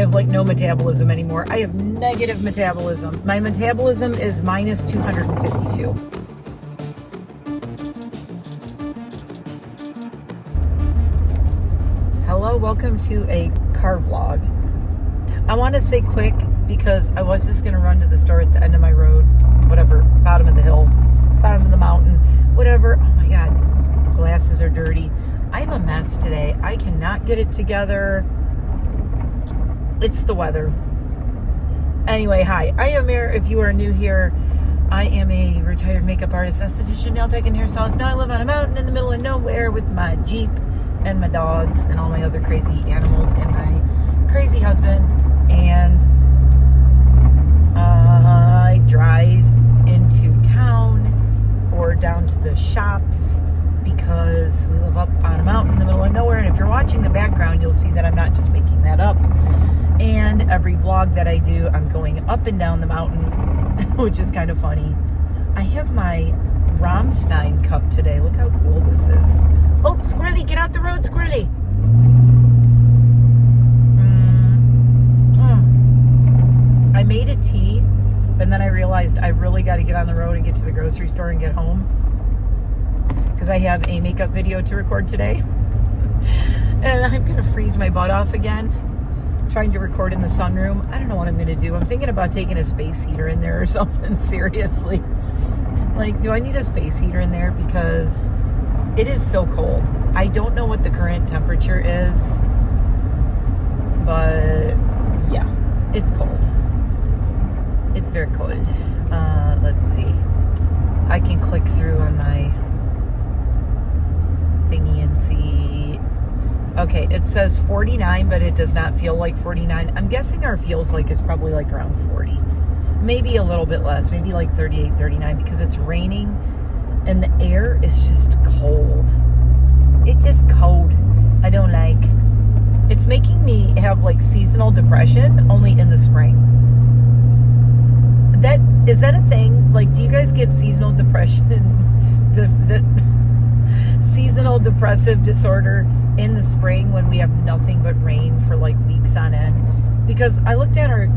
have like no metabolism anymore. I have negative metabolism. My metabolism is minus 252. Hello, welcome to a car vlog. I want to say quick because I was just going to run to the store at the end of my road, whatever, bottom of the hill, bottom of the mountain, whatever. Oh my God, glasses are dirty. I'm a mess today. I cannot get it together. It's the weather. Anyway, hi. I am Mare. If you are new here, I am a retired makeup artist, esthetician, nail tech, and hairstylist. Now I live on a mountain in the middle of nowhere with my Jeep and my dogs and all my other crazy animals and my crazy husband. And I drive into town or down to the shops because we live up on a mountain in the middle of nowhere. And if you're watching the background, you'll see that I'm not just making that up. And every vlog that I do, I'm going up and down the mountain, which is kind of funny. I have my Rammstein cup today. Look how cool this is. Oh, Squirrely, get out the road, Squirrely. I made a tea, and then I realized I really got to get on the road and get to the grocery store and get home because I have a makeup video to record today. And I'm going to freeze my butt off again trying to record in the sunroom. I don't know what I'm going to do. I'm thinking about taking a space heater in there or something, seriously. Like, do I need a space heater in there? Because it is so cold. I don't know what the current temperature is, but yeah, it's cold. It's very cold. Let's see. I can click through on my thingy and see. Okay, it says 49, but it does not feel like 49. I'm guessing our feels like is probably like around 40. Maybe a little bit less, maybe like 38, 39, because it's raining and the air is just cold. It's just cold. I don't like. It's making me have like seasonal depression only in the spring. Is that a thing? Like, do you guys get seasonal depression? Seasonal depressive disorder in the spring when we have nothing but rain for like weeks on end? Because I looked at our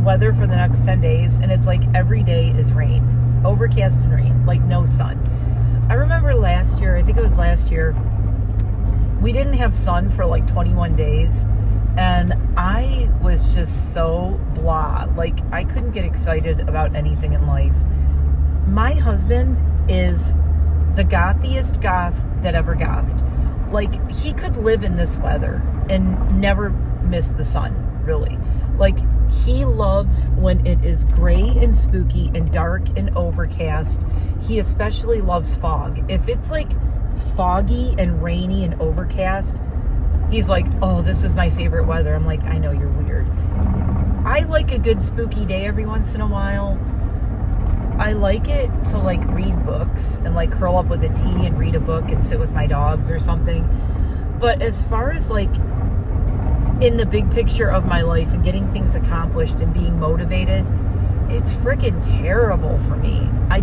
weather for the next 10 days and it's like every day is rain, overcast and rain, like no sun. I remember last year, I think it was last year, we didn't have sun for like 21 days and I was just so blah. Like, I couldn't get excited about anything in life. My husband is the gothiest goth that ever gothed. Like, he could live in this weather and never miss the sun, really. Like, he loves when it is gray and spooky and dark and overcast. He especially loves fog. If it's like foggy and rainy and overcast, he's like, oh, this is my favorite weather. I'm like, I know, you're weird. I like a good spooky day every once in a while. I like it to like read books and like curl up with a tea and read a book and sit with my dogs or something. But as far as like in the big picture of my life and getting things accomplished and being motivated, it's freaking terrible for me. I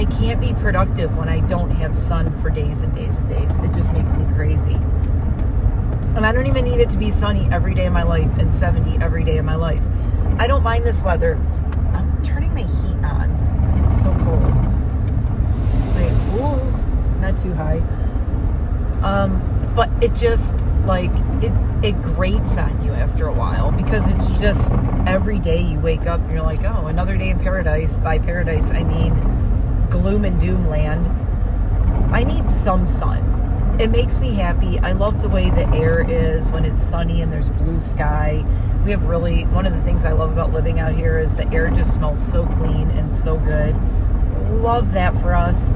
can't be productive when I don't have sun for days and days and days. It just makes me crazy. And I don't even need it to be sunny every day of my life and 70 every day of my life. I don't mind this weather. I'm turning my heat on. I'm so cold. Wait, ooh, not too high. But it just, like, it grates on you after a while because it's just every day you wake up and you're like, oh, another day in paradise. By paradise, I mean gloom and doom land. I need some sun. It makes me happy. I love the way the air is when it's sunny and there's blue sky. We have really, one of the things I love about living out here is the air just smells so clean and so good. Love that for us.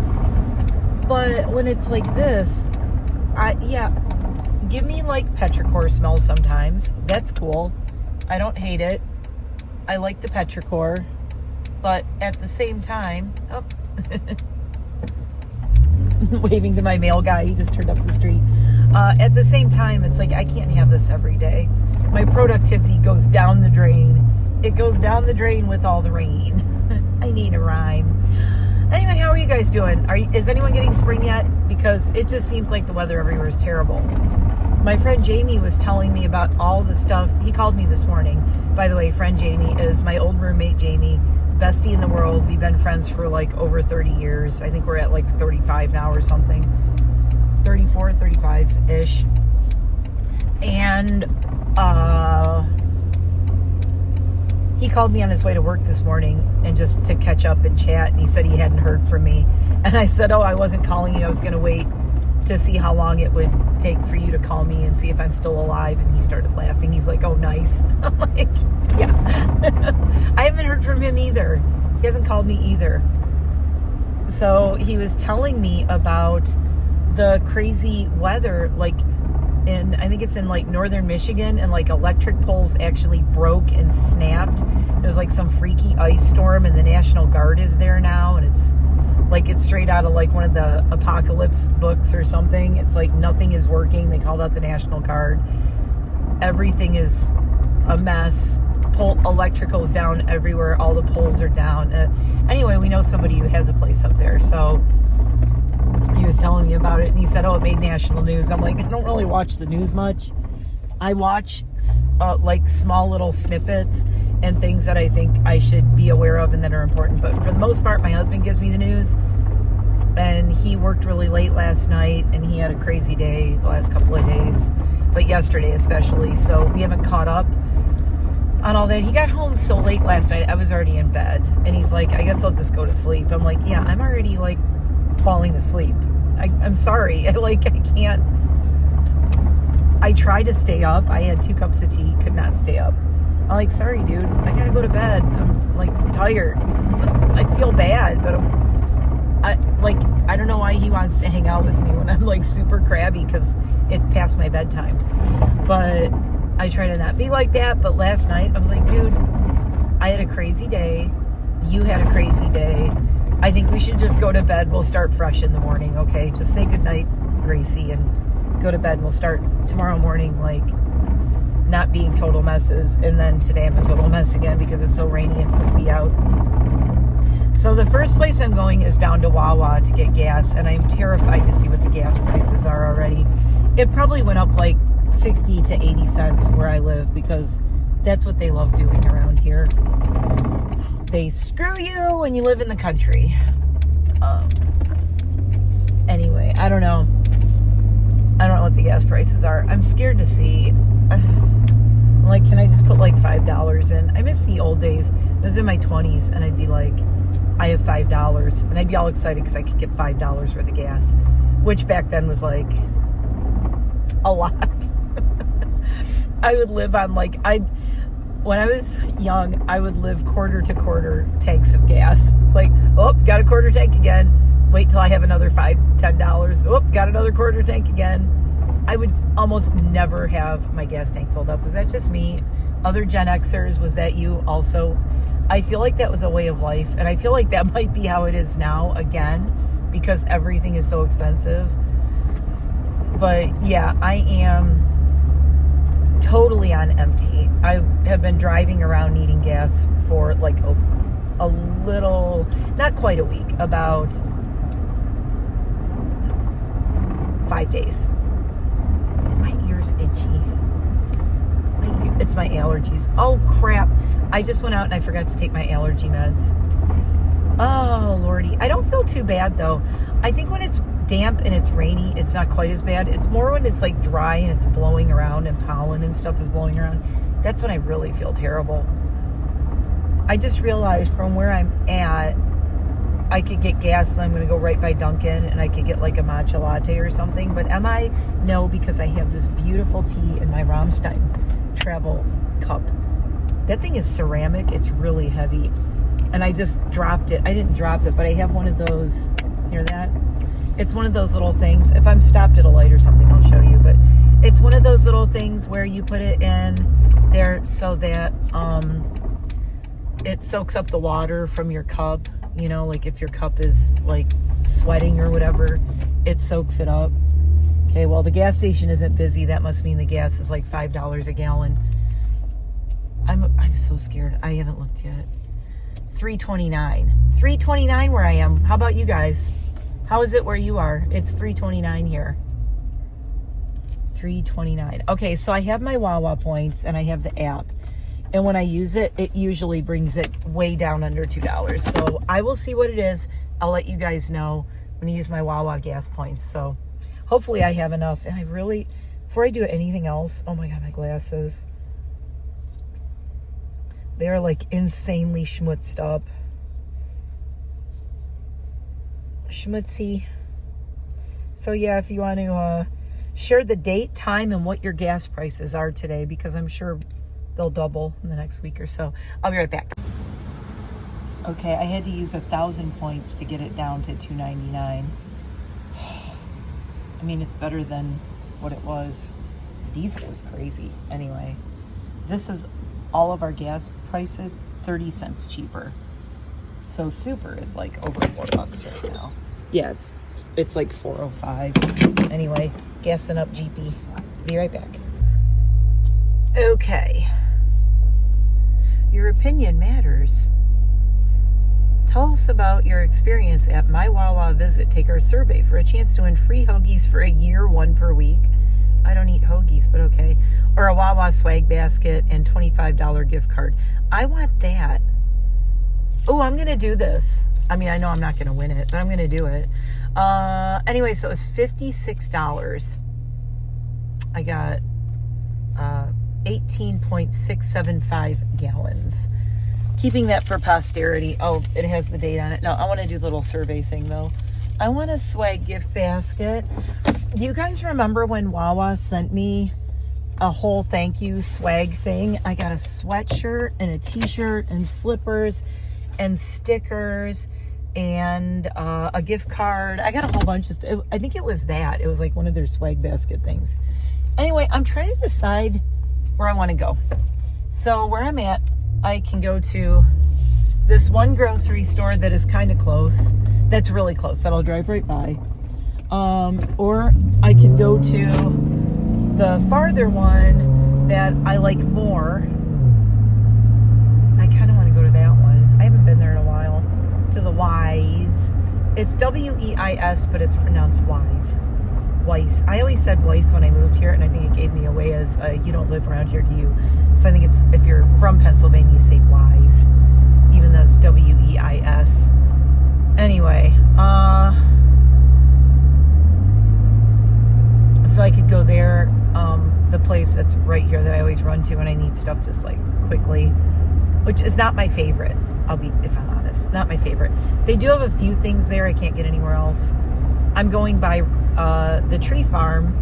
But when it's like this, give me like petrichor smell sometimes. That's cool. I don't hate it. I like the petrichor. But at the same time, waving to my mail guy, he just turned up the street. At the same time, it's like I can't have this every day. My productivity goes down the drain. It goes down the drain with all the rain. I need a rhyme. Anyway, how are you guys doing? Is anyone getting spring yet? Because it just seems like the weather everywhere is terrible. my friend Jamie was telling me about all the stuff. He called me this morning. By the way, friend Jamie is my old roommate Jamie, bestie in the world. We've been friends for like over 30 years. I think we're at like 35 now or something. 34, 35-ish. And he called me on his way to work this morning and just to catch up and chat. And he said he hadn't heard from me. And I said, oh, I wasn't calling you. I was going to wait to see how long it would take for you to call me and see if I'm still alive. And he started laughing. He's like, oh, nice. I'm like, yeah. I haven't heard from him either. He hasn't called me either. So he was telling me about the crazy weather, like I think it's in like northern Michigan, and like electric poles actually broke and snapped. It was like some freaky ice storm, and the National Guard is there now, and it's like it's straight out of like one of the apocalypse books or something. It's like nothing is working. They called out the National Guard. Everything is a mess. Electrical's down everywhere. All the poles are down. Anyway, we know somebody who has a place up there, so he was telling me about it, and he said, oh, it made national news. I'm like, I don't really watch the news much. I watch like small little snippets and things that I think I should be aware of and that are important. But for the most part, my husband gives me the news, and he worked really late last night, and he had a crazy day the last couple of days, but yesterday especially. So we haven't caught up on all that. He got home so late last night, I was already in bed, and he's like, I guess I'll just go to sleep. I'm like, yeah, I'm already like falling asleep. I'm sorry. I can't. I tried to stay up. I had 2 cups of tea, could not stay up. I'm like, sorry, dude. I gotta go to bed. I'm like tired. I feel bad, but I don't know why he wants to hang out with me when I'm like super crabby because it's past my bedtime. But I try to not be like that. But last night I was like, dude, I had a crazy day. You had a crazy day. I think we should just go to bed. We'll start fresh in the morning, okay? Just say goodnight, Gracie, and go to bed. We'll start tomorrow morning, like, not being total messes. And then today I'm a total mess again because it's so rainy and poopy out. So the first place I'm going is down to Wawa to get gas, and I'm terrified to see what the gas prices are already. It probably went up like 60 to 80 cents where I live because that's what they love doing around here. They screw you when you live in the country. Anyway, I don't know. I don't know what the gas prices are. I'm scared to see. I'm like, can I just put like $5 in? I miss the old days. I was in my 20s, and I'd be like, I have $5. And I'd be all excited because I could get $5 worth of gas, which back then was like a lot. I would live on like, when I was young, I would live quarter to quarter tanks of gas. It's like, oh, got a quarter tank again. Wait till I have another $5, $10. Oh, got another quarter tank again. I would almost never have my gas tank filled up. Was that just me? Other Gen Xers, was that you also? I feel like that was a way of life, and I feel like that might be how it is now again because everything is so expensive. But yeah, I am totally on empty. I have been driving around needing gas for like a little, not quite a week, about 5 days. My ear's itchy. It's my allergies. Oh crap. I just went out and I forgot to take my allergy meds. Oh lordy. I don't feel too bad though. I think when it's damp and it's rainy, it's not quite as bad. It's more when it's like dry and it's blowing around and pollen and stuff is blowing around. That's when I really feel terrible. I just realized from where I'm at, I could get gas and I'm going to go right by Dunkin' and I could get like a matcha latte or something. But am I? No, because I have this beautiful tea in my Rammstein travel cup. That thing is ceramic. It's really heavy. And I just dropped it. I didn't drop it, but I have one of those. Hear that? It's one of those little things. If I'm stopped at a light or something, I'll show you. But it's one of those little things where you put it in there so that it soaks up the water from your cup. You know, like if your cup is like sweating or whatever, it soaks it up. Okay, well, the gas station isn't busy. That must mean the gas is like $5 a gallon. I'm so scared. I haven't looked yet. $3.29. $3.29 where I am. How about you guys? How is it where you are? It's $3.29 here. $3.29. Okay, so I have my Wawa points and I have the app. And when I use it, it usually brings it way down under $2. So I will see what it is. I'll let you guys know when I use my Wawa gas points. So hopefully I have enough. And I really, before I do anything else, oh my God, my glasses. They are like insanely schmutzed up. Schmutzy. So yeah, if you want to share the date, time, and what your gas prices are today, because I'm sure they'll double in the next week or so. I'll be right back. Okay, I had to use 1,000 points to get it down to $2.99. I mean, it's better than what it was. Diesel was crazy. Anyway, this is all of our gas prices 30 cents cheaper. So super is like over $4 right now. Yeah, it's like $4.05. Anyway, gassing up GP. Be right back. Okay. Your opinion matters. Tell us about your experience at My Wawa Visit. Take our survey for a chance to win free hoagies for a year, 1 per week. I don't eat hoagies, but okay. Or a Wawa swag basket and $25 gift card. I want that. Oh, I'm going to do this. I mean, I know I'm not going to win it, but I'm going to do it. Anyway, so it was $56. I got 18.675 gallons. Keeping that for posterity. Oh, it has the date on it. No, I want to do the little survey thing, though. I want a swag gift basket. Do you guys remember when Wawa sent me a whole thank you swag thing? I got a sweatshirt and a t-shirt and slippers and stickers and a gift card. I got a whole bunch of stuff. I think it was that. It was like one of their swag basket things. Anyway, I'm trying to decide where I want to go. So where I'm at, I can go to this one grocery store that is kind of close. That's really close. That I'll drive right by. Or I can go to the farther one that I like more. I kind of want to go to that one. I haven't been there in a while. To the Wise. It's W-E-I-S, but it's pronounced Wise. Weiss. I always said Weiss when I moved here, and I think it gave me away as you don't live around here, do you? So I think it's, if you're from Pennsylvania, you say Wise, even though it's W-E-I-S. Anyway, so I could go there, the place that's right here that I always run to when I need stuff just like quickly, which is not my favorite. If I'm honest, not my favorite. They do have a few things there I can't get anywhere else. I'm going by the tree farm.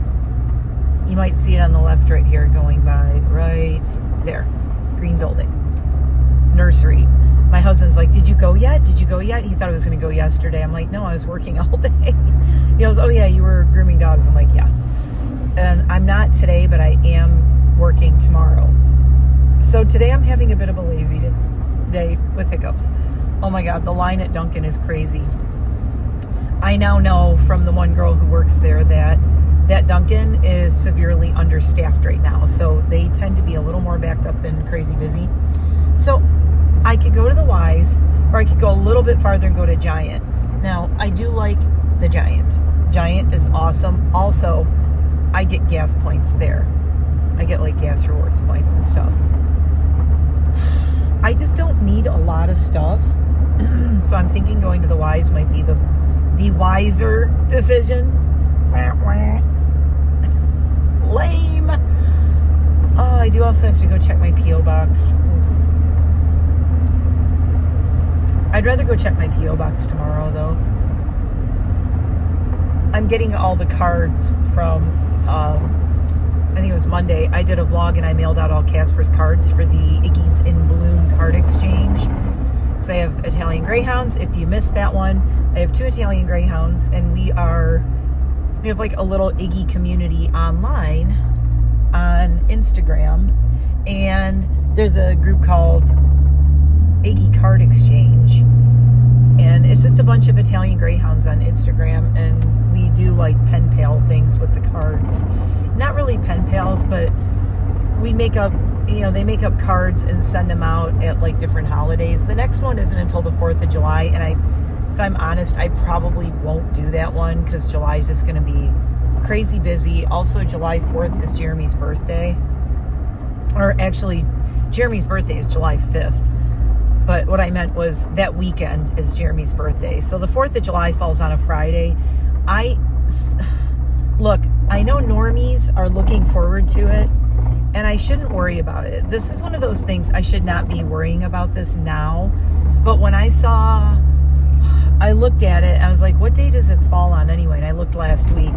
You might see it on the left right here, going by right there. Green building. Nursery. My husband's like, did you go yet? Did you go yet? He thought I was going to go yesterday. I'm like, no, I was working all day. He goes, oh yeah, you were grooming dogs. I'm like, yeah. And I'm not today, but I am working tomorrow. So today I'm having a bit of a lazy day with hiccups. Oh my God, the line at Dunkin' is crazy. I now know from the one girl who works there that Dunkin' is severely understaffed right now. So they tend to be a little more backed up and crazy busy. So I could go to the Wise, or I could go a little bit farther and go to Giant. Now, I do like the Giant. Giant is awesome. Also, I get gas points there. I get like gas rewards points and stuff. I just don't need a lot of stuff. So I'm thinking going to the Wise might be the wiser decision. Lame. Oh, I do also have to go check my P.O. box. I'd rather go check my P.O. box tomorrow, though. I'm getting all the cards from, I think it was Monday. I did a vlog and I mailed out all Casper's cards for the Iggy's in Bloom card exchange. Because I have Italian Greyhounds. If you missed that one, I have 2 Italian Greyhounds, and we have like a little Iggy community online on Instagram, and there's a group called Iggy Card Exchange, and it's just a bunch of Italian Greyhounds on Instagram, and we do like pen pal things with the cards. Not really pen pals, but we make up, they make up cards and send them out at like different holidays. The next one isn't until the 4th of July, and if I'm honest, I probably won't do that one because July is just going to be crazy busy. Also, July 4th is Jeremy's birthday. Or actually, Jeremy's birthday is July 5th. But what I meant was that weekend is Jeremy's birthday. So the 4th of July falls on a Friday. Look, I know normies are looking forward to it, and I shouldn't worry about it. This is one of those things I should not be worrying about this now. But when I looked at it, I was like, what day does it fall on anyway? And I looked last week.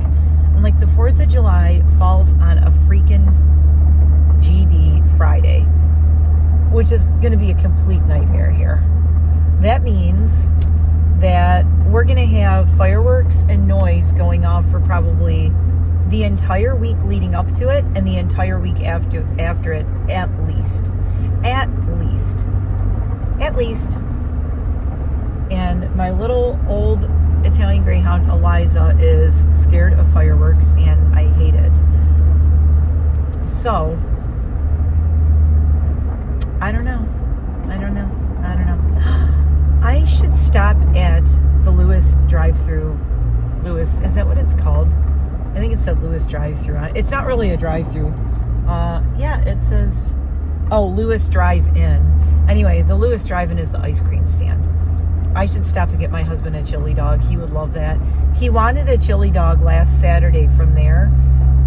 And like the 4th of July falls on a freaking GD Friday, which is going to be a complete nightmare here. That means that we're going to have fireworks and noise going off for probably the entire week leading up to it and the entire week after it, at least. And my little old Italian Greyhound Eliza is scared of fireworks, and I hate it. So I don't know. I should stop at the Lewis drive-thru. Lewis, is that what it's called? I think it said Lewis drive-thru on it. It's not really a drive-thru. Yeah, it says, Lewis Drive-In. Anyway, the Lewis Drive-In is the ice cream stand. I should stop and get my husband a chili dog. He would love that. He wanted a chili dog last Saturday from there,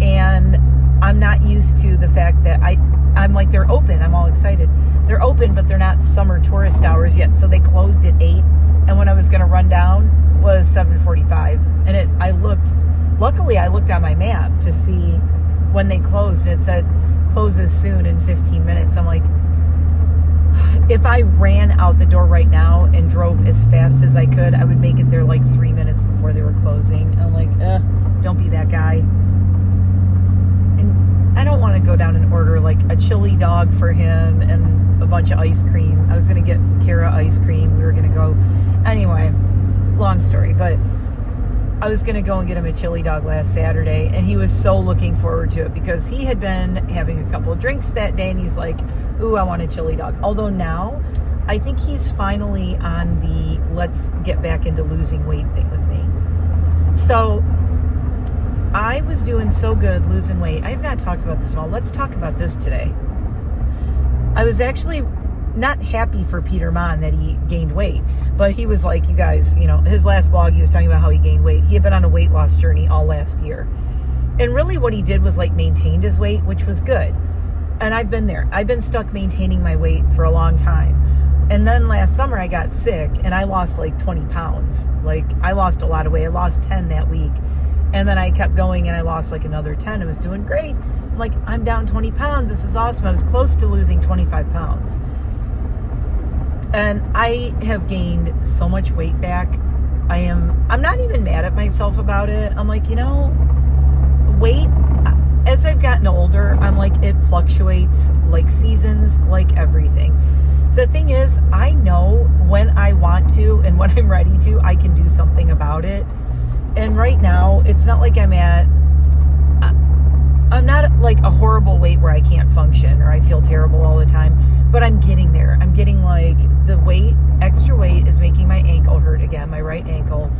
and I'm not used to the fact that I'm like, they're open. I'm all excited. They're open, but they're not summer tourist hours yet. So they closed at 8. And when I was going to run down was 7:45. And luckily I looked on my map to see when they closed, and it said closes soon in 15 minutes. I'm like, if I ran out the door right now and drove as fast as I could, I would make it there like 3 minutes before they were closing. I'm like, don't be that guy. I don't want to go down and order like a chili dog for him and a bunch of ice cream. I was going to get Kara ice cream. We were going to go. Anyway, long story, but I was going to go and get him a chili dog last Saturday, and he was so looking forward to it because he had been having a couple of drinks that day, and he's like, ooh, I want a chili dog. Although now I think he's finally on the let's get back into losing weight thing with me. So I was doing so good losing weight. I have not talked about this at all. Let's talk about this today. I was actually not happy for Peter Mon that he gained weight, but he was like, you guys, his last vlog, he was talking about how he gained weight. He had been on a weight loss journey all last year. And really what he did was like maintained his weight, which was good. And I've been there. I've been stuck maintaining my weight for a long time. And then last summer I got sick and I lost like 20 pounds. Like I lost a lot of weight. I lost 10 that week. And then I kept going and I lost like another 10. I was doing great. I'm like, I'm down 20 pounds. This is awesome. I was close to losing 25 pounds. And I have gained so much weight back. I'm not even mad at myself about it. I'm like, weight, as I've gotten older, I'm like, it fluctuates like seasons, like everything. The thing is, I know when I want to and when I'm ready to, I can do something about it. And right now, it's not like I'm not like a horrible weight where I can't function or I feel terrible all the time, but I'm getting there. I'm getting like extra weight is making my ankle hurt again. My right ankle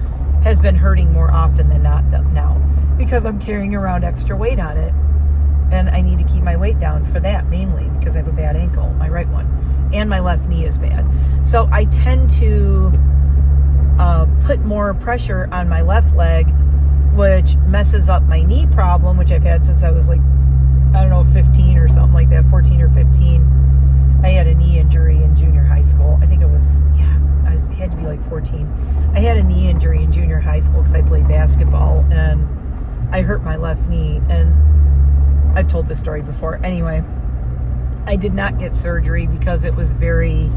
has been hurting more often than not now because I'm carrying around extra weight on it. And I need to keep my weight down for that mainly because I have a bad ankle, my right one, and my left knee is bad. So I tend to put more pressure on my left leg, which messes up my knee problem, which I've had since I was like, 15 or something like that, 14 or 15. I had a knee injury in junior high school. I think it was, I had to be like 14. I had a knee injury in junior high school because I played basketball and I hurt my left knee, and I've told this story before. Anyway, I did not get surgery because it was very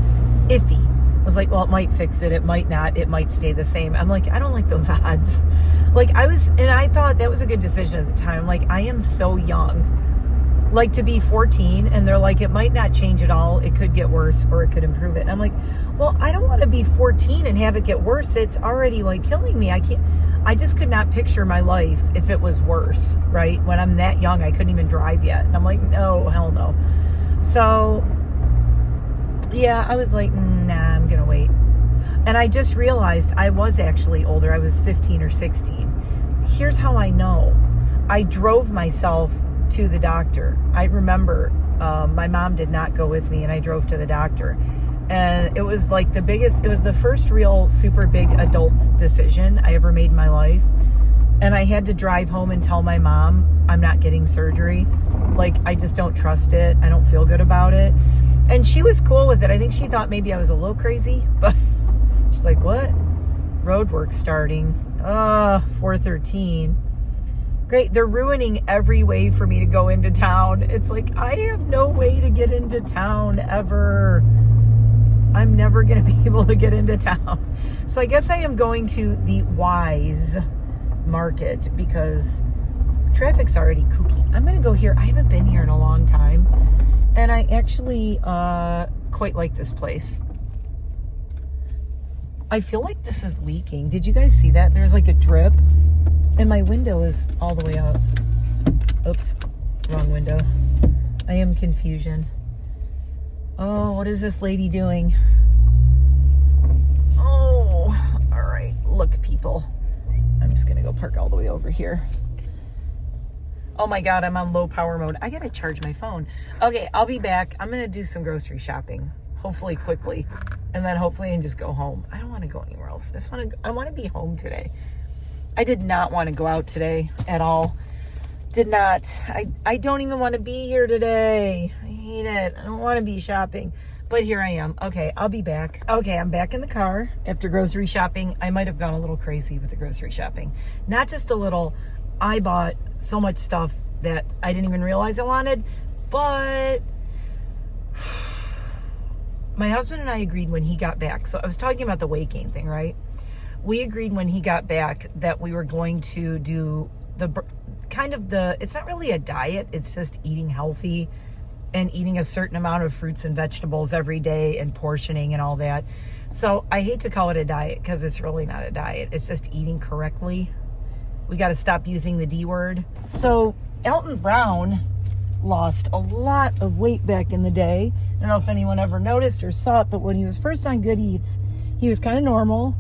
iffy. I was like, well, it might fix it. It might not. It might stay the same. I'm like, I don't like those odds. Like and I thought that was a good decision at the time. Like, I am so young. Like, to be 14 and they're like, it might not change at all. It could get worse or it could improve it. And I'm like, well, I don't want to be 14 and have it get worse. It's already like killing me. I just could not picture my life if it was worse, right? When I'm that young, I couldn't even drive yet. And I'm like, no, hell no. So yeah, I was like, nah, I'm going to wait. And I just realized I was actually older. I was 15 or 16. Here's how I know. I drove myself to the doctor. I remember my mom did not go with me, and I drove to the doctor. And it was like it was the first real super big adult decision I ever made in my life. And I had to drive home and tell my mom, I'm not getting surgery. Like, I just don't trust it. I don't feel good about it. And she was cool with it. I think she thought maybe I was a little crazy, but she's like, what? Road work starting. 413. Great. They're ruining every way for me to go into town. It's like, I have no way to get into town ever. I'm never going to be able to get into town. So I guess I am going to the Wise Market because traffic's already kooky. I'm going to go here. I haven't been here in a long time. And I actually quite like this place. I feel like this is leaking. Did you guys see that? There's like a drip. And my window is all the way up. Oops. Wrong window. I am confusion. Oh, what is this lady doing? Oh, all right. Look, people. I'm just going to go park all the way over here. Oh my God, I'm on low power mode. I got to charge my phone. Okay, I'll be back. I'm going to do some grocery shopping, hopefully quickly. And then hopefully I can just go home. I don't want to go anywhere else. I want to be home today. I did not want to go out today at all. Did not. I don't even want to be here today. I hate it. I don't want to be shopping. But here I am. Okay, I'll be back. Okay, I'm back in the car after grocery shopping. I might have gone a little crazy with the grocery shopping. Not just a little. I bought so much stuff that I didn't even realize I wanted. But my husband and I agreed when he got back. So I was talking about the weight gain thing, right? We agreed when he got back that we were going to do it's not really a diet. It's just eating healthy and eating a certain amount of fruits and vegetables every day and portioning and all that. So I hate to call it a diet because it's really not a diet. It's just eating correctly. We got to stop using the D word. So Elton Brown lost a lot of weight back in the day. I don't know if anyone ever noticed or saw it, but when he was first on Good Eats, he was kind of normal.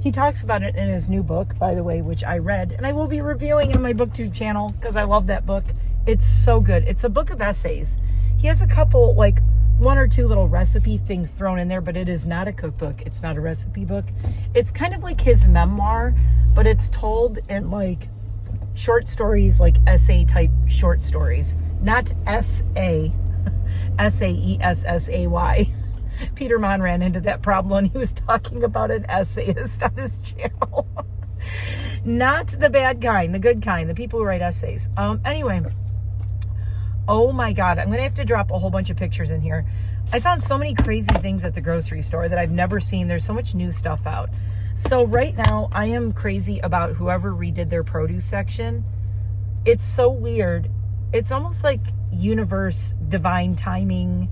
He talks about it in his new book, by the way, which I read, and I will be reviewing on my BookTube channel because I love that book. It's so good. It's a book of essays. He has a couple, like one or two little recipe things thrown in there, but it is not a cookbook. It's not a recipe book. It's kind of like his memoir, but it's told in like short stories, like essay type short stories, not S-A, S-A-E-S-S-A-Y. Peter Mon ran into that problem when he was talking about an essayist on his channel. Not the bad kind, the good kind, the people who write essays. Anyway, oh my God, I'm going to have to drop a whole bunch of pictures in here. I found so many crazy things at the grocery store that I've never seen. There's so much new stuff out. So right now, I am crazy about whoever redid their produce section. It's so weird. It's almost like universe, divine timing.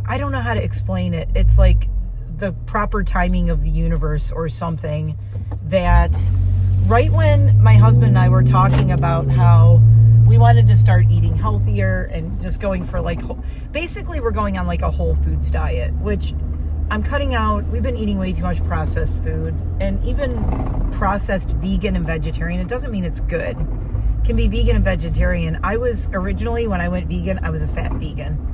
I don't know how to explain it. It's like the proper timing of the universe or something, that right when my husband and I were talking about how we wanted to start eating healthier and just going for like, basically we're going on like a whole foods diet, which I'm cutting out. We've been eating way too much processed food, and even processed vegan and vegetarian. It doesn't mean it's good. It can be vegan and vegetarian. I was originally, when I went vegan, I was a fat vegan.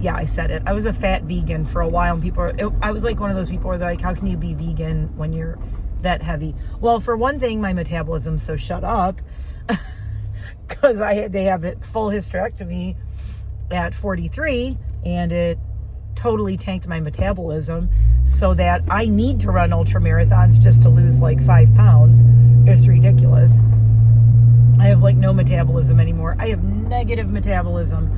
Yeah, I said it. I was a fat vegan for a while, and I was like one of those people where they're like, how can you be vegan when you're that heavy? Well, for one thing, my metabolism's so shut up because I had to have a full hysterectomy at 43, and it totally tanked my metabolism so that I need to run ultra marathons just to lose like 5 pounds. It's ridiculous. I have like no metabolism anymore. I have negative metabolism.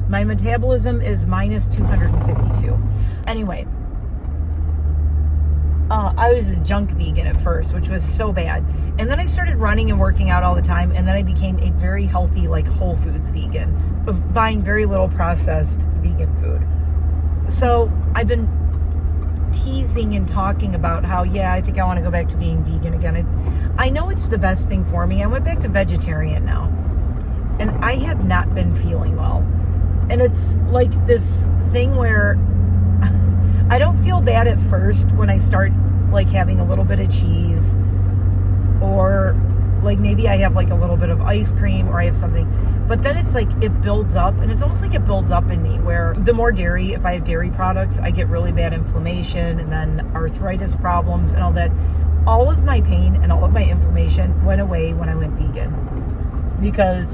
My metabolism is minus 252. Anyway, I was a junk vegan at first, which was so bad. And then I started running and working out all the time. And then I became a very healthy, like whole foods vegan, of buying very little processed vegan food. So I've been teasing and talking about how, yeah, I think I want to go back to being vegan again. I know it's the best thing for me. I went back to vegetarian now, and I have not been feeling well. And it's like this thing where I don't feel bad at first when I start like having a little bit of cheese or like maybe I have like a little bit of ice cream or I have something, but then it's like it builds up, and it's almost like it builds up in me where the more dairy, if I have dairy products, I get really bad inflammation and then arthritis problems and all that. All of my pain and all of my inflammation went away when I went vegan, because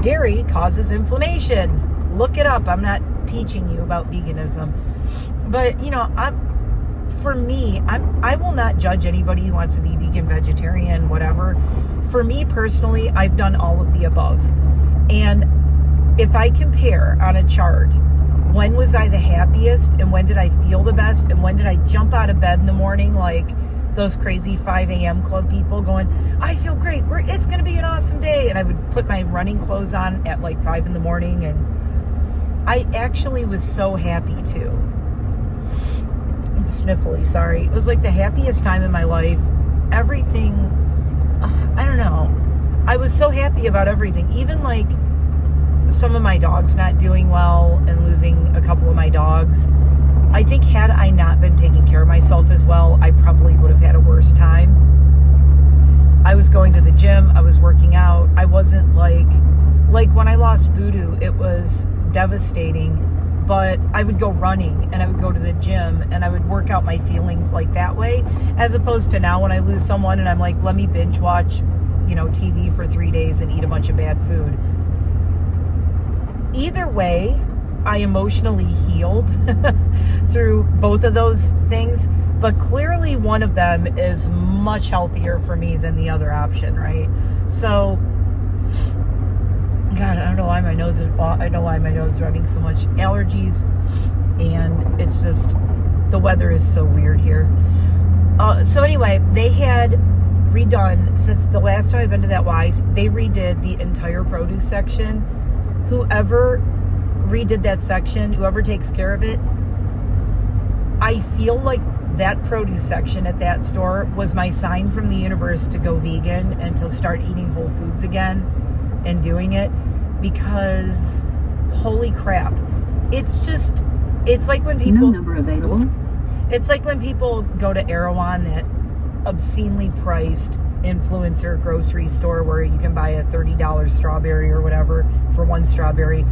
dairy causes inflammation. Look it up. I'm not teaching you about veganism, but you know, I will not judge anybody who wants to be vegan, vegetarian, whatever. For me personally, I've done all of the above. And if I compare on a chart, when was I the happiest and when did I feel the best and when did I jump out of bed in the morning like those crazy 5 a.m. club people going, I feel great, it's going to be an awesome day. And I would put my running clothes on at like 5 in the morning, and I actually was so happy too. I'm sniffly, sorry. It was like the happiest time in my life. Everything, I don't know. I was so happy about everything. Even like some of my dogs not doing well and losing a couple of my dogs. I think had I not been taking care of myself as well, I probably would have had a worse time. I was going to the gym. I was working out. I wasn't like when I lost Voodoo, it was devastating, but I would go running and I would go to the gym and I would work out my feelings like that way, as opposed to now when I lose someone and I'm like, let me binge watch, TV for 3 days and eat a bunch of bad food. Either way, I emotionally healed through both of those things, but clearly one of them is much healthier for me than the other option, right? So, God, I don't know why my nose is running so much. Allergies, and it's just, the weather is so weird here. So anyway, they had redone, since the last time I've been to that Wise, they redid the entire produce section. Whoever redid that section, whoever takes care of it, I feel like that produce section at that store was my sign from the universe to go vegan and to start eating whole foods again and doing it, because holy crap, it's like when people, it's like when people go to Erewhon, that obscenely priced influencer grocery store where you can buy a $30 strawberry or whatever for one strawberry.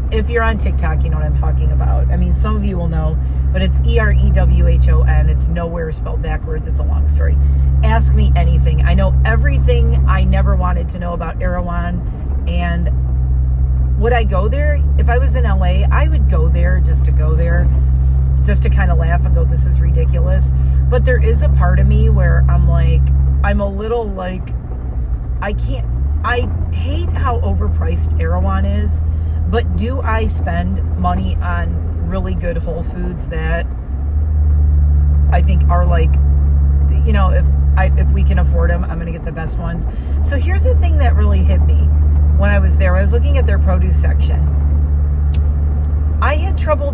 If you're on TikTok, you know what I'm talking about. I mean, some of you will know, but it's EREWHON. It's nowhere spelled backwards. It's a long story. Ask me anything. I know everything I never wanted to know about Erewhon. And would I go there? If I was in LA, I would go there just to go there, just to kind of laugh and go, this is ridiculous. But there is a part of me where I'm a little like, I hate how overpriced Erewhon is. But do I spend money on really good whole foods that I think are like, if we can afford them, I'm going to get the best ones. So here's the thing that really hit me when I was there. I was looking at their produce section. I had trouble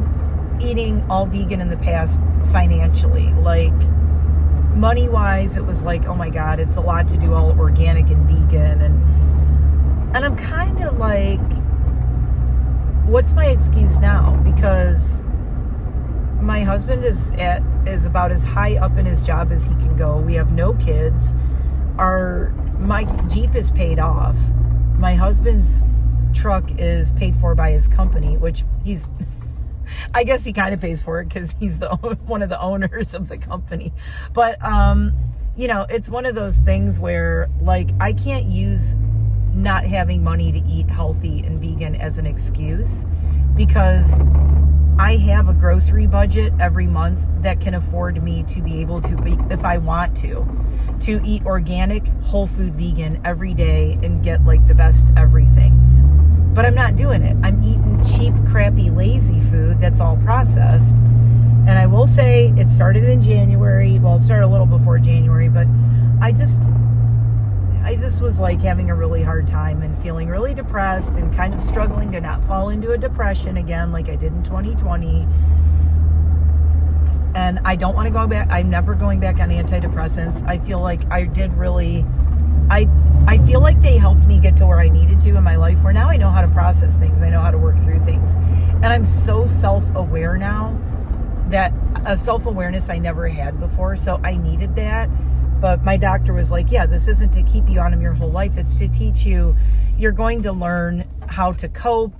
eating all vegan in the past financially. Like, money-wise, it was like, oh my God, it's a lot to do all organic and vegan. And I'm kind of like, what's my excuse now? Because my husband is about as high up in his job as he can go. We have no kids. My Jeep is paid off. My husband's truck is paid for by his company, which I guess he kind of pays for it because he's one of the owners of the company. But, it's one of those things where, like, I can't use not having money to eat healthy and vegan as an excuse, because I have a grocery budget every month that can afford me to be able to, if I want to eat organic, whole food, vegan every day and get like the best everything. But I'm not doing it. I'm eating cheap, crappy, lazy food that's all processed. And I will say it started in January. Well, it started a little before January, but I just was like having a really hard time and feeling really depressed and kind of struggling to not fall into a depression again like I did in 2020. And I don't want to go back. I'm never going back on antidepressants. I feel like I feel like they helped me get to where I needed to in my life, where now I know how to process things. I know how to work through things. And I'm so self-aware now, that a self-awareness I never had before. So I needed that. But my doctor was like, yeah, this isn't to keep you on them your whole life. It's to teach you, you're going to learn how to cope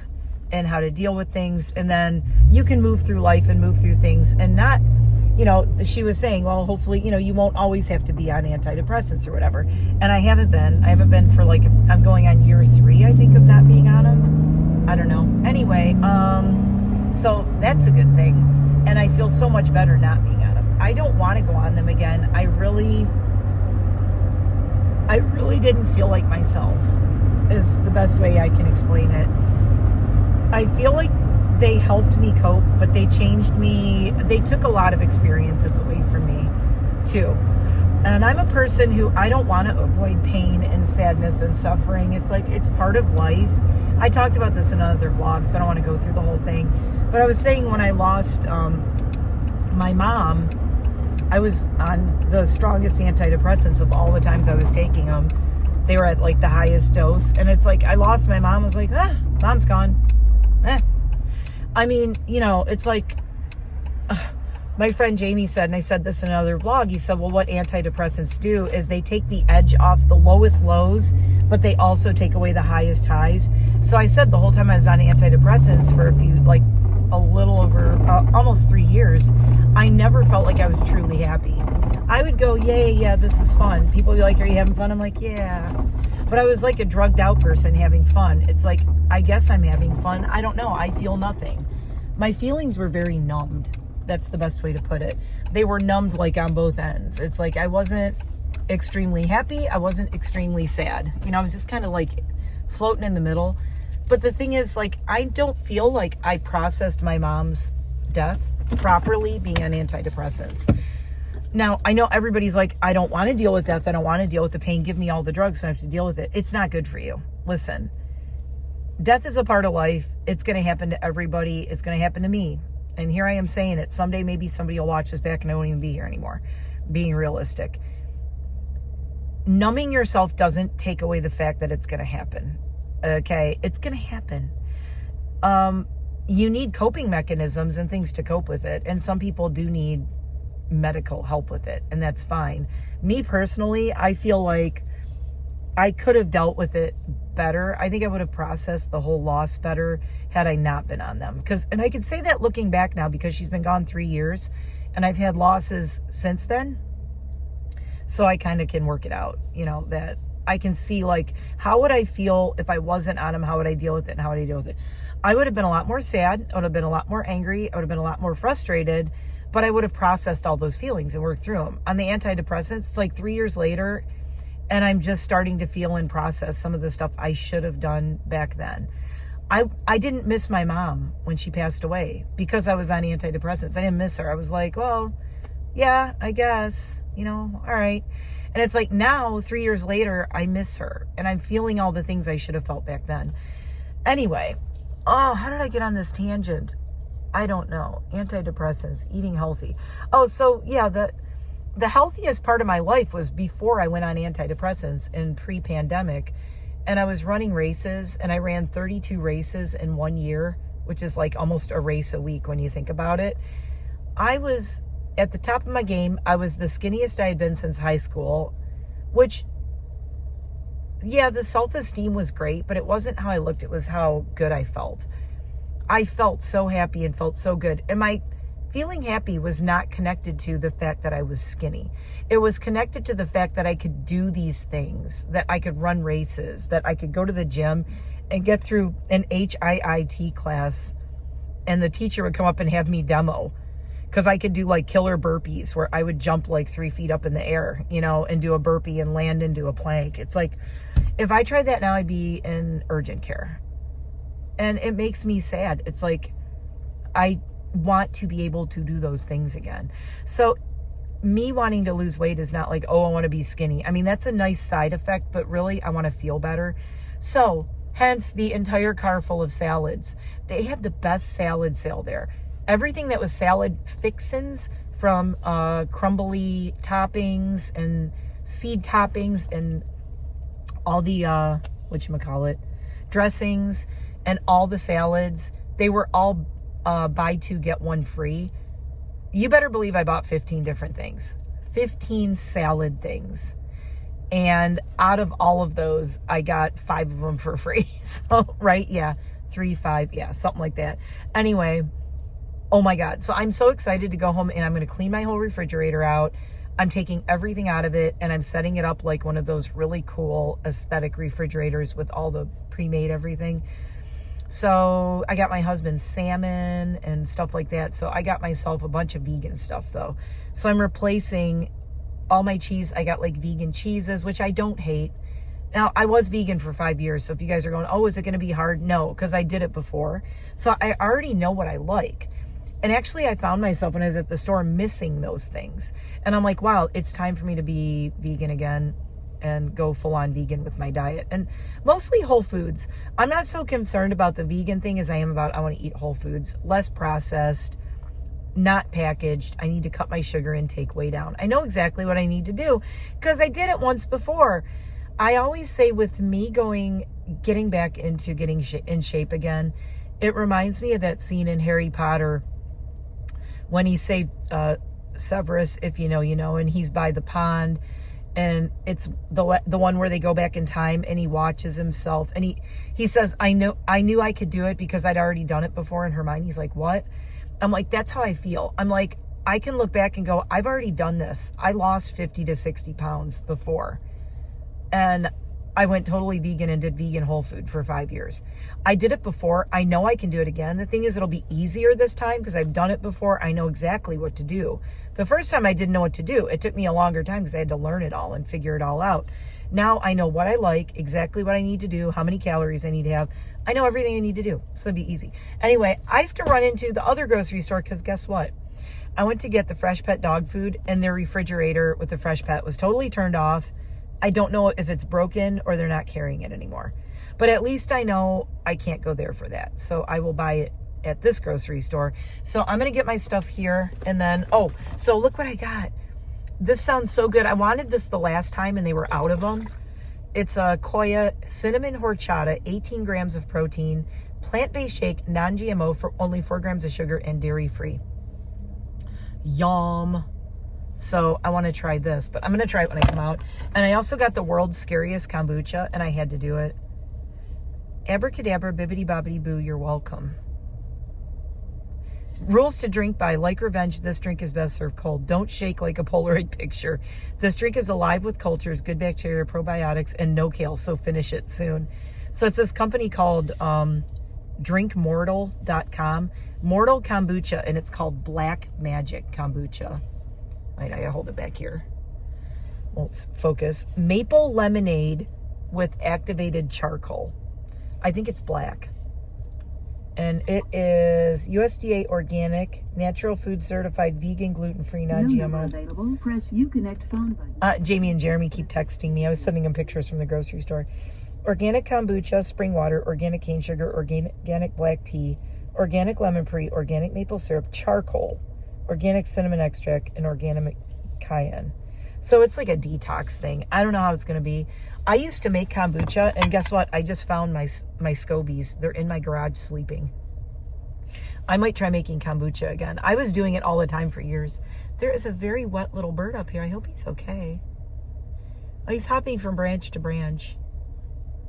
and how to deal with things. And then you can move through life and move through things and not, she was saying, well, hopefully, you won't always have to be on antidepressants or whatever. And I haven't been for like, I'm going on year 3, I think, of not being on them. I don't know. Anyway, so that's a good thing. And I feel so much better not being on them. I don't want to go on them again. I really didn't feel like myself, is the best way I can explain it. I feel like they helped me cope, but they changed me. They took a lot of experiences away from me too. And I'm a person who, I don't want to avoid pain and sadness and suffering. It's like, it's part of life. I talked about this in another vlog, so I don't want to go through the whole thing. But I was saying, when I lost my mom, I was on the strongest antidepressants of all the times I was taking them. They were at like the highest dose. And it's like, I lost my mom. I was like, mom's gone. I mean, it's like, my friend Jamie said, and I said this in another vlog, he said, well, what antidepressants do is they take the edge off the lowest lows, but they also take away the highest highs. So I said the whole time I was on antidepressants for a little over, almost 3 years, I never felt like I was truly happy. I would go, yeah, this is fun. People would be like, are you having fun? I'm like, yeah. But I was like a drugged out person having fun. It's like, I guess I'm having fun. I don't know. I feel nothing. My feelings were very numbed. That's the best way to put it. They were numbed like on both ends. It's like I wasn't extremely happy. I wasn't extremely sad. I was just kind of like floating in the middle. But the thing is, like, I don't feel like I processed my mom's death properly being on antidepressants. Now, I know everybody's like, I don't want to deal with death. I don't want to deal with the pain. Give me all the drugs so I have to deal with it. It's not good for you. Listen, death is a part of life. It's going to happen to everybody. It's going to happen to me. And here I am saying it. Someday maybe somebody will watch this back and I won't even be here anymore. Being realistic. Numbing yourself doesn't take away the fact that it's going to happen. Okay? It's going to happen. You need coping mechanisms and things to cope with it. And some people do need medical help with it. And that's fine. Me personally, I feel like I could have dealt with it better. I think I would have processed the whole loss better had I not been on them. And I can say that looking back now, because she's been gone 3 years and I've had losses since then. So I kind of can work it out, that I can see, like, how would I feel if I wasn't on them? How would I deal with it? And how would I deal with it? I would have been a lot more sad. I would have been a lot more angry. I would have been a lot more frustrated, but I would have processed all those feelings and worked through them. On the antidepressants, it's like 3 years later, and I'm just starting to feel and process some of the stuff I should have done back then. I didn't miss my mom when she passed away because I was on antidepressants. I didn't miss her. I was like, well, yeah, I guess, all right. And it's like now, 3 years later, I miss her and I'm feeling all the things I should have felt back then. Anyway, how did I get on this tangent? I don't know. Antidepressants, eating healthy. Oh, so yeah, the healthiest part of my life was before I went on antidepressants in pre-pandemic. And I was running races, and I ran 32 races in 1 year, which is like almost a race a week when you think about it. I was at the top of my game. I was the skinniest I had been since high school, which, yeah, the self-esteem was great, but it wasn't how I looked. It was how good I felt. I felt so happy and felt so good. And my feeling happy was not connected to the fact that I was skinny. It was connected to the fact that I could do these things, that I could run races, that I could go to the gym and get through an HIIT class, and the teacher would come up and have me demo, because I could do like killer burpees where I would jump like 3 feet up in the air, and do a burpee and land into a plank. It's like, if I tried that now, I'd be in urgent care. And it makes me sad. It's like, I want to be able to do those things again. So me wanting to lose weight is not like, oh, I want to be skinny. I mean, that's a nice side effect, but really I want to feel better. So hence the entire car full of salads. They had the best salad sale there. Everything that was salad fixins, from crumbly toppings and seed toppings and all the dressings and all the salads, they were all buy two, get one free. You better believe I bought 15 different things. 15 salad things. And out of all of those, I got 5 of them for free. So, right? Yeah. 3, 5. Yeah. Something like that. Anyway, oh my God. So I'm so excited to go home and I'm going to clean my whole refrigerator out. I'm taking everything out of it and I'm setting it up like one of those really cool aesthetic refrigerators with all the pre-made everything. So I got my husband salmon and stuff like that. So I got myself a bunch of vegan stuff though. So I'm replacing all my cheese. I got like vegan cheeses, which I don't hate. Now, I was vegan for 5 years. So if you guys are going, oh, is it going to be hard? No, because I did it before. So I already know what I like. And actually, I found myself when I was at the store missing those things. And I'm like, wow, it's time for me to be vegan again and go full on vegan with my diet. And mostly whole foods. I'm not so concerned about the vegan thing as I am about I want to eat whole foods, less processed, not packaged. I need to cut my sugar intake way down. I know exactly what I need to do because I did it once before. I always say with me getting back into getting in shape again, it reminds me of that scene in Harry Potter when he saved Severus, if you know, you know, and he's by the pond, and it's the one where they go back in time and he watches himself and he says, I knew I could do it because I'd already done it before. And Hermione's like, what? I'm like, that's how I feel. I'm like, I can look back and go, I've already done this. I lost 50 to 60 pounds before. And I went totally vegan and did vegan whole food for 5 years. I did it before. I know I can do it again. The thing is, it'll be easier this time because I've done it before. I know exactly what to do. The first time I didn't know what to do. It took me a longer time because I had to learn it all and figure it all out. Now I know what I like, exactly what I need to do, how many calories I need to have. I know everything I need to do. So it'll be easy. Anyway, I have to run into the other grocery store because guess what? I went to get the Fresh Pet dog food and their refrigerator with the Fresh Pet was totally turned off. I don't know if it's broken or they're not carrying it anymore. But at least I know I can't go there for that. So I will buy it at this grocery store. So I'm going to get my stuff here. And then, oh, so look what I got. This sounds so good. I wanted this the last time and they were out of them. It's a Koya cinnamon horchata, 18 grams of protein, plant-based shake, non-GMO for only 4 grams of sugar and dairy-free. Yum. So I want to try this, but I'm going to try it when I come out. And I also got the world's scariest kombucha, and I had to do it. Abracadabra, bibbidi bobbidi boo, you're welcome. Rules to drink by. Like Revenge, this drink is best served cold. Don't shake like a Polaroid picture. This drink is alive with cultures, good bacteria, probiotics, and no kale, so finish it soon. So it's this company called drinkmortal.com. Mortal kombucha, and it's called Black Magic Kombucha. Wait, I gotta hold it back here. Won't focus. Maple lemonade with activated charcoal. I think it's black. And it is USDA organic, natural food certified, vegan, gluten-free, non-GMO. Available. Press Uconnect phone button. Jamie and Jeremy keep texting me. I was sending them pictures from the grocery store. Organic kombucha, spring water, organic cane sugar, organic black tea, organic lemon pre, organic maple syrup, charcoal, organic cinnamon extract, and organic cayenne. So it's like a detox thing. I don't know how it's going to be. I used to make kombucha, and guess what? I just found my scobies. They're in my garage sleeping. I might try making kombucha again. I was doing it all the time for years. There is a very wet little bird up here. I hope he's okay. Oh, he's hopping from branch to branch.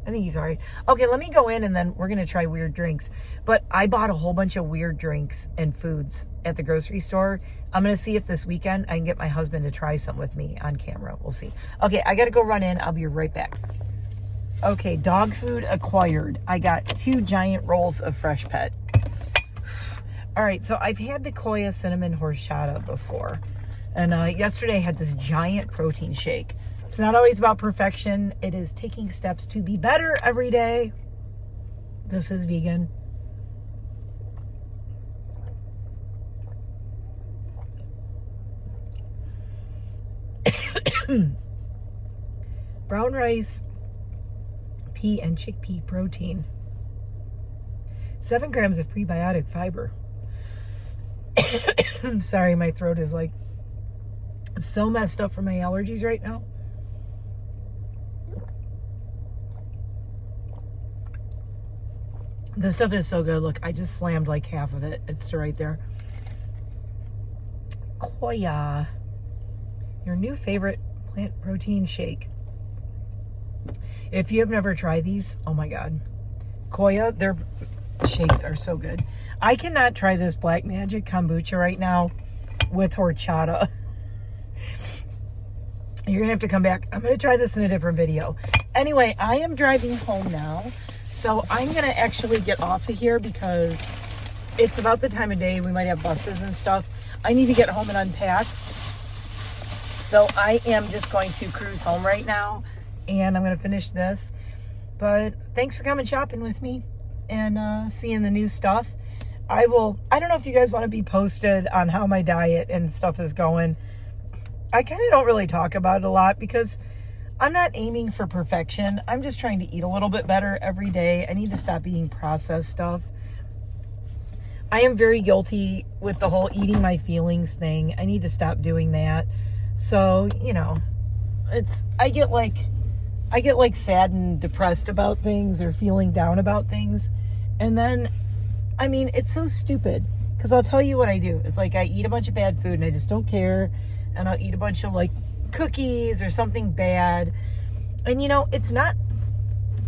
I think he's all right. Okay, let me go in and then we're going to try weird drinks. But I bought a whole bunch of weird drinks and foods at the grocery store. I'm going to see if this weekend I can get my husband to try some with me on camera. We'll see. Okay, I got to go run in. I'll be right back. Okay, dog food acquired. I got 2 giant rolls of Fresh Pet. All right, so I've had the Koya cinnamon horchata before. And yesterday I had this giant protein shake. It's not always about perfection. It is taking steps to be better every day. This is vegan. Brown rice, pea, and chickpea protein. 7 grams of prebiotic fiber. Sorry, my throat is like so messed up from my allergies right now. This stuff is so good. Look, I just slammed like half of it. It's right there. Koya. your new favorite plant protein shake. If you have never tried these, oh my God. Koya, their shakes are so good. I cannot try this Black Magic kombucha right now with horchata. You're going to have to come back. I'm going to try this in a different video. Anyway, I am driving home now. So I'm going to actually get off of here because it's about the time of day. We might have buses and stuff. I need to get home and unpack. So I am just going to cruise home right now. And I'm going to finish this. But thanks for coming shopping with me and seeing the new stuff. I don't know if you guys want to be posted on how my diet and stuff is going. I kind of don't really talk about it a lot because I'm not aiming for perfection. I'm just trying to eat a little bit better every day. I need to stop eating processed stuff. I am very guilty with the whole eating my feelings thing. I need to stop doing that. So, you know, I get like sad and depressed about things or feeling down about things. And then, I mean, it's so stupid because I'll tell you what I do. It's like I eat a bunch of bad food and I just don't care. And I'll eat a bunch of like cookies or something bad. And you know, it's not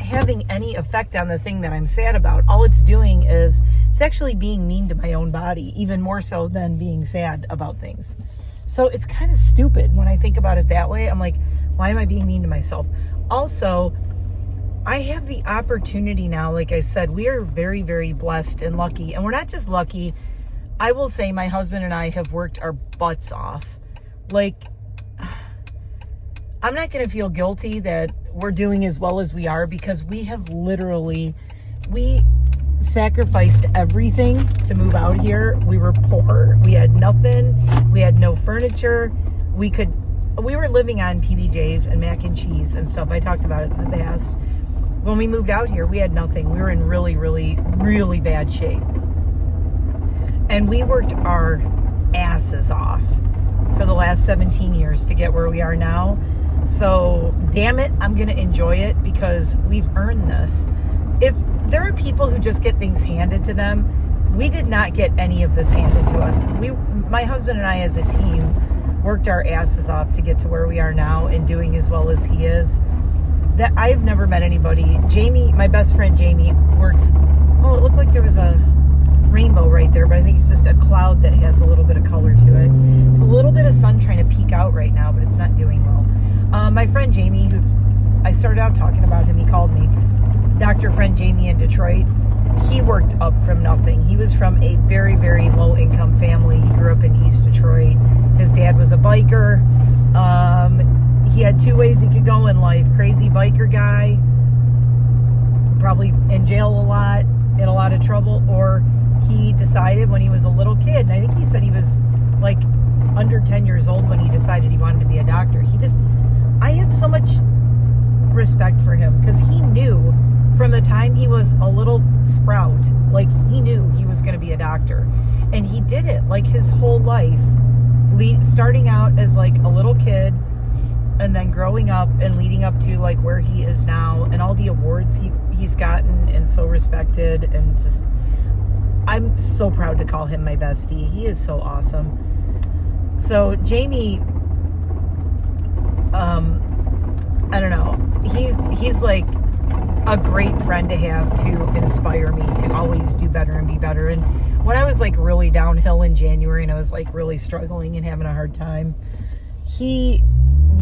having any effect on the thing that I'm sad about. All it's doing is it's actually being mean to my own body, even more so than being sad about things. So it's kind of stupid when I think about it that way. I'm like, why am I being mean to myself? Also, I have the opportunity now, like I said, we are very, very blessed and lucky. And we're not just lucky. I will say my husband and I have worked our butts off. Like, I'm not going to feel guilty that we're doing as well as we are because we have literally, we sacrificed everything to move out here. We were poor. We had nothing. We had no furniture. We were living on PBJs and mac and cheese and stuff. I talked about it in the past. When we moved out here, we had nothing. We were in really, really, really bad shape. And we worked our asses off for the last 17 years to get where we are now. So, damn it, I'm going to enjoy it because we've earned this. If there are people who just get things handed to them, we did not get any of this handed to us. My husband and I as a team worked our asses off to get to where we are now and doing as well as he is. That I've never met anybody. Jamie, my best friend Jamie, works. Oh, it looked like there was a rainbow right there, but I think it's just a cloud that has a little bit of color to it. It's a little bit of sun trying to peek out right now, but it's not doing well. My friend Jamie, I started out talking about him, he called me, Dr. Friend Jamie in Detroit. He worked up from nothing. He was from a very, very low income family. He grew up in East Detroit. His dad was a biker. He had two ways he could go in life. Crazy biker guy, probably in jail a lot, in a lot of trouble, or he decided when he was a little kid, and I think he said he was like under 10 years old when he decided he wanted to be a doctor. I have so much respect for him because he knew from the time he was a little sprout, like he knew he was going to be a doctor. And he did it like his whole life, starting out as like a little kid and then growing up and leading up to like where he is now and all the awards he's gotten and so respected. And just, I'm so proud to call him my bestie. He is so awesome. So Jamie, I don't know, he's like a great friend to have to inspire me to always do better and be better. And when I was like really downhill in January and I was like really struggling and having a hard time, he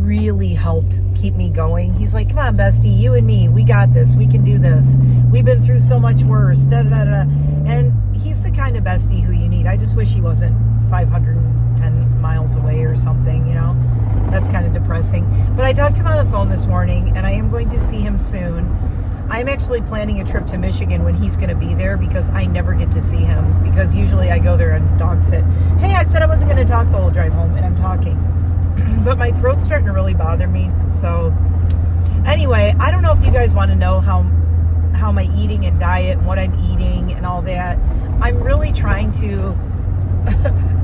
really helped keep me going. He's like, come on, bestie, you and me, we got this, we can do this, we've been through so much worse, da da da. And he's the kind of bestie who you need. I just wish he wasn't 510 miles away or something, you know. That's kind of depressing. But I talked to him on the phone this morning and I am going to see him soon. I'm actually planning a trip to Michigan when he's going to be there because I never get to see him because usually I go there and dog sit. Hey, I said I wasn't going to talk the whole drive home and I'm talking. But my throat's starting to really bother me. So anyway, I don't know if you guys want to know how my eating and diet and what I'm eating and all that. I'm really trying to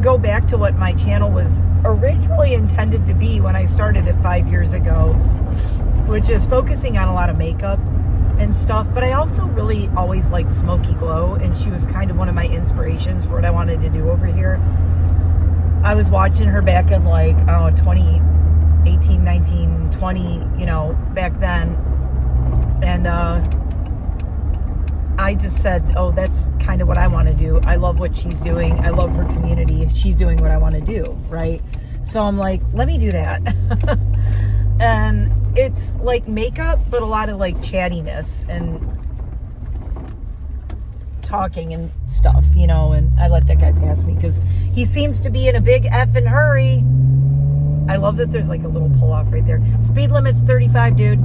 go back to what my channel was originally intended to be when I started it 5 years ago, which is focusing on a lot of makeup and stuff. But I also really always liked Smoky Glow, and she was kind of one of my inspirations for what I wanted to do over here. I was watching her back in like 20 18, 19, 20, you know, back then. And I just said, oh, that's kind of what I want to do. I love what she's doing. I love her community. She's doing what I want to do, right? So I'm like, let me do that. And it's like makeup, but a lot of like chattiness and talking and stuff, you know. And I let that guy pass me because he seems to be in a big effing hurry. I love that there's like a little pull off right there. Speed limit's 35, dude.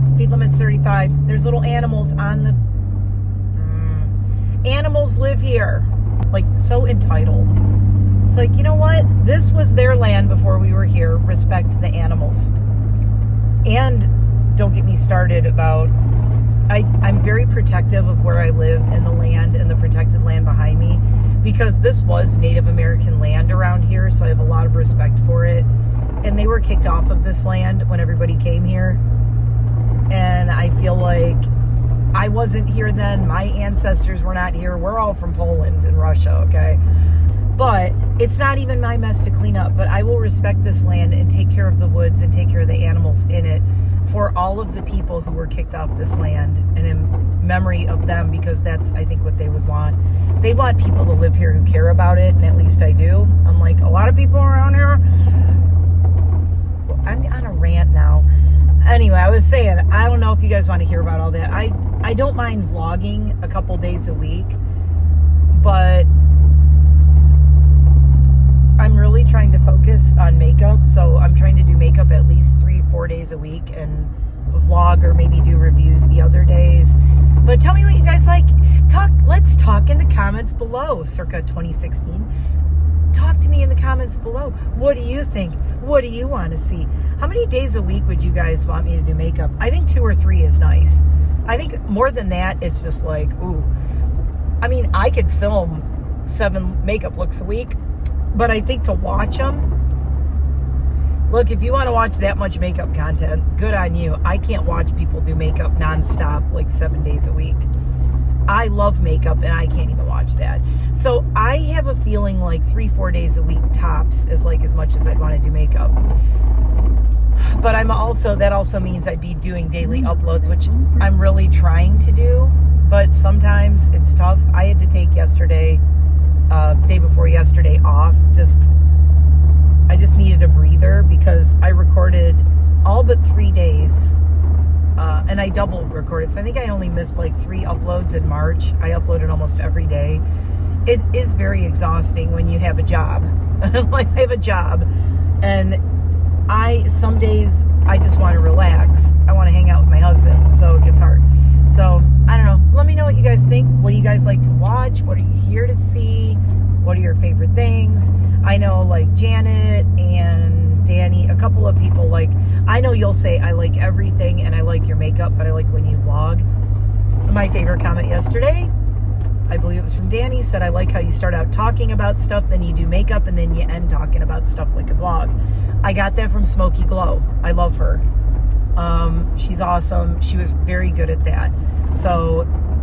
Speed limit's 35. There's little animals on the... Animals live here. Like, so entitled. It's like, you know what? This was their land before we were here. Respect the animals. And don't get me started about... I'm very protective of where I live and the land and the protected land behind me, because this was Native American land around here, so I have a lot of respect for it. And they were kicked off of this land when everybody came here. And I feel like I wasn't here then. My ancestors were not here. We're all from Poland and Russia, okay? But it's not even my mess to clean up. But I will respect this land and take care of the woods and take care of the animals in it for all of the people who were kicked off this land, and in memory of them, because that's, I think, what they would want. They want people to live here who care about it, and at least I do. Unlike a lot of people around here. I'm on a rant now. Anyway, I was saying, I don't know if you guys want to hear about all that. I don't mind vlogging a couple days a week, but I'm really trying to focus on makeup. So I'm trying to do makeup at least 3-4 days a week and vlog or maybe do reviews the other days. But tell me what you guys like. Let's talk in the comments below, circa 2016. Talk to me in the comments below. What do you think? What do you want to see? How many days a week would you guys want me to do makeup? I think 2 or 3 is nice. I think more than that, it's just like, ooh. I mean, I could film 7 makeup looks a week, but I think to watch them, look, if you want to watch that much makeup content, good on you. I can't watch people do makeup nonstop like 7 days a week. I love makeup and I can't even watch that. So I have a feeling like 3-4 days a week tops is like as much as I'd want to do makeup. But that also means I'd be doing daily uploads, which I'm really trying to do, but sometimes it's tough. I had to take yesterday, day before yesterday off. I just needed a breather because I recorded all but 3 days. And I double recorded. So I think I only missed like 3 uploads in March. I uploaded almost every day. It is very exhausting when you have a job. Like I have a job, and some days I just want to relax. I want to hang out with my husband, so it gets hard. So I don't know. Let me know what you guys think. What do you guys like to watch? What are you here to see? What are your favorite things? I know like Janet and Danny, a couple of people, like, I know you'll say I like everything and I like your makeup, but I like when you vlog. My favorite comment yesterday, I believe it was from Danny, said, I like how you start out talking about stuff, then you do makeup, and then you end talking about stuff like a vlog. I got that from Smoky Glow. I love her. She's awesome. She was very good at that.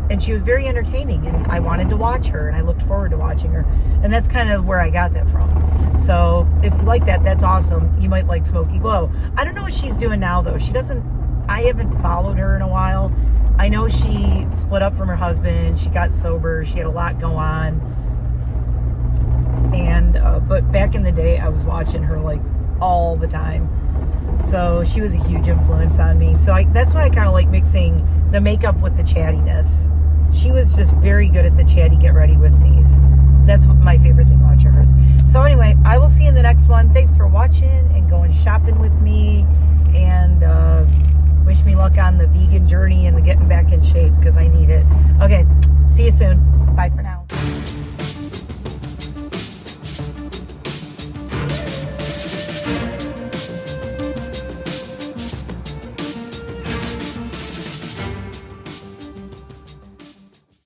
And she was very entertaining, and I wanted to watch her, and I looked forward to watching her. And that's kind of where I got that from. So if you like that, that's awesome. You might like Smoky Glow. I don't know what she's doing now, though. I haven't followed her in a while. I know she split up from her husband. She got sober. She had a lot go on. And, but back in the day, I was watching her like all the time. So she was a huge influence on me. So that's why I kind of like mixing the makeup with the chattiness. She was just very good at the chatty get ready with me's. That's my favorite thing watching hers. So anyway, I will see you in the next one. Thanks for watching and going shopping with me. And wish me luck on the vegan journey and the getting back in shape, because I need it. Okay, see you soon. Bye for now.